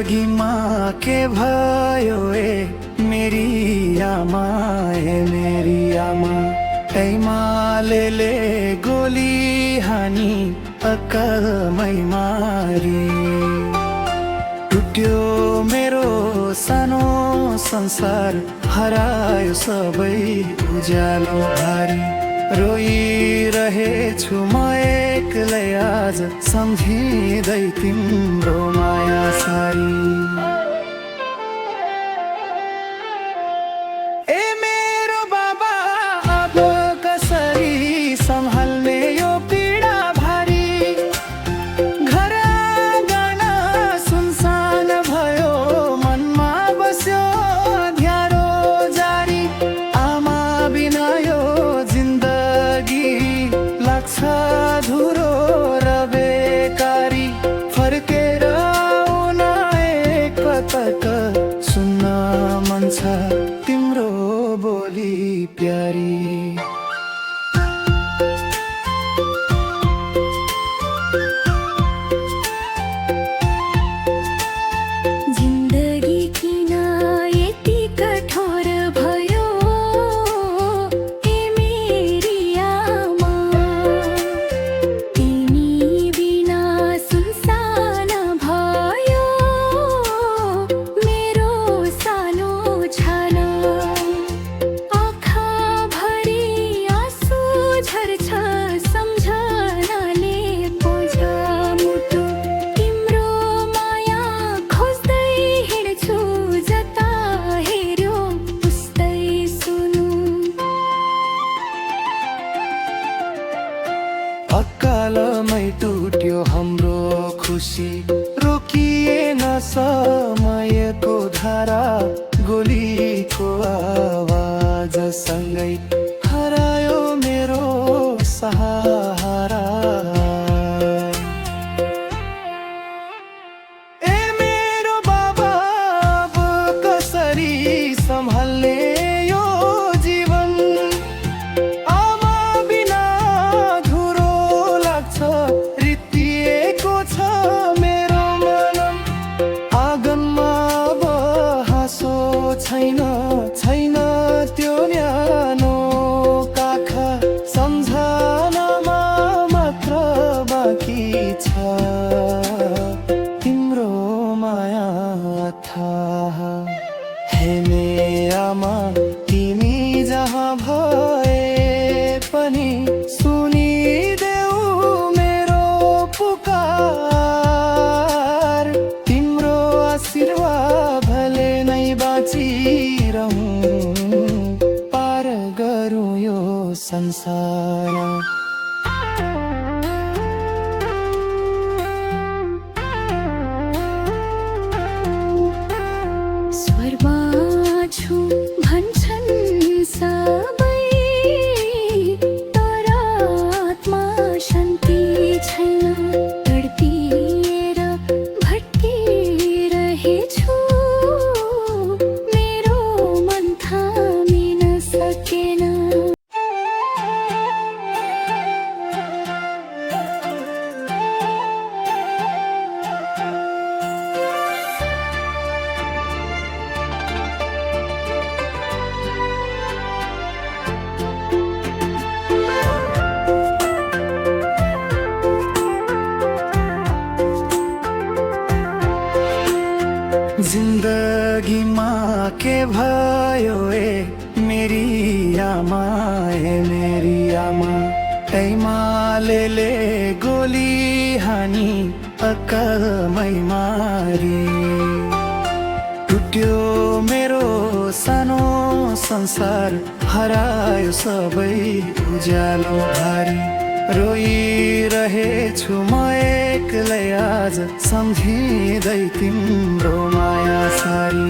जिन्दगीमा के भयो मेरी आमा मेरी आमा ऐमाले गोली हानी अक्कलमै मारी टुट्यो मेरो सानो संसार हरायो सबै उज्यालो भारी रोइरहेछु म एक्लै आज सम्झिँदै तिम्रो माया सारी ए मेरो बाबा अब कसरी सम्हाल्ने यो पीडा भारी घर आँगन सुनसान भयो मनमा बस्यो अँध्यारो जारी आमा बिना यो जिन्दगी लाग्छ अधुरो र बेकारी फर्केर आउन एकपटक सुन्न मन छ तिम्रो बोली प्यारी जिन्दगी किन यति कठोर भयो ए मेरी आमा तिमी बिना सुनसान भयो मेरो सानो छाना आँखाभरि आँसु झर्छ सम्झनाले पोछ मुटु तिम्रो माया खोज्दै हिँड्छु जता हेर्यो उस्तै सुनु अकालमै टुट्यो हाम्रो खुसी रोकिएन समयको धारा गोलीको आवाजसँगै हरायो मेरो सहारा ए मेरो बाबा अब कसरी सम्हाल्ने यो जीवन आमा बिना अधुरो लाग्छ रित्तिएको छ मेरो मन आँगनमा अब हाँसो छैन छैन त्यो न्यानो काखा सम्झनामा मात्र बाँकी छ तिम्रो माया थाह हे आमा तिमी जहाँ भए पनि सुनिदेऊ मेरो पुकार तिम्रो आशीर्वाद भले नै बाँचिरहँ पार गरौँ यो संसार स्वर्गमा छु भन्छन् सबै तर आत्मा शान्ति छैन तडपिएर भट्किरहेछु मेरो मन थामिन सकेन जिन्दगीमा के भयो मेरी आमा मेरी आमा ऐमाले गोली हानी अक्कलमै मारी टुट्यो मेरो सानो संसार हरायो सबै उज्यालो भारी रोइरहेछु म एक्लै आज सम्झिँदै तिम्रो माया सारी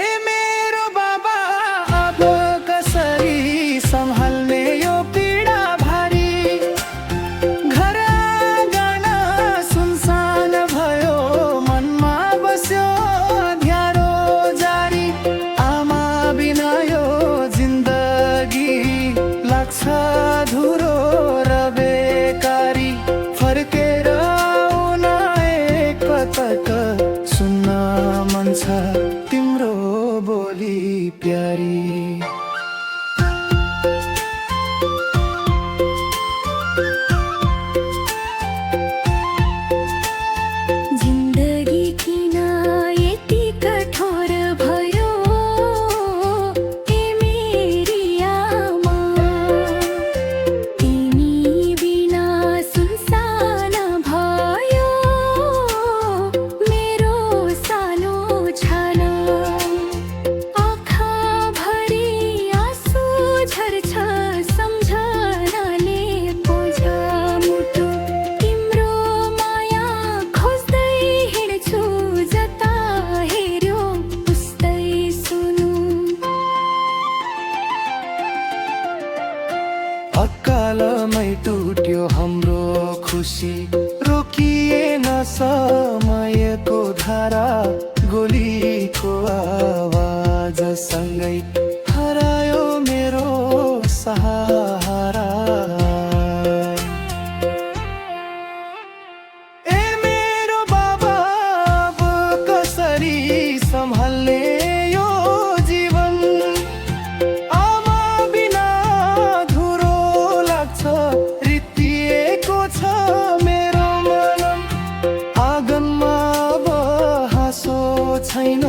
ए मेरो बाबा अब कसरी सम्हाल्ने यो पीडा भारी घर आँगन सुनसान भयो मनमा बस्यो अँध्यारो जारी आमा बिना यो जिन्दगी लाग्छ अधुरो र बेकारी फर्केर हुन्छ तिम्रो बोली प्यारी। जिन्दगी किन यति कठोर भयो ए मेरी आमा, तिमी बिना सुनसान भयो मेरो सानो छाना। आँखाभरि आँसु झर्छ सम्झनाले पोछ मुटु, तिम्रो माया खोज्दै हिँड्छु जता हेर्यो उस्तै सुनु। अकालमै टुट्यो हाम्रो खुसी, रोकिएन समयको धारा, गोलीको आवाजसँगै हरायो मेरो सहारा। ए मेरो बाबा अब कसरी सम्हाल्ने यो जीवन, आमा बिना धुरो लाग्छ रित्तिएको छ मेरो मन। आँगनमा अब हाँसो छैन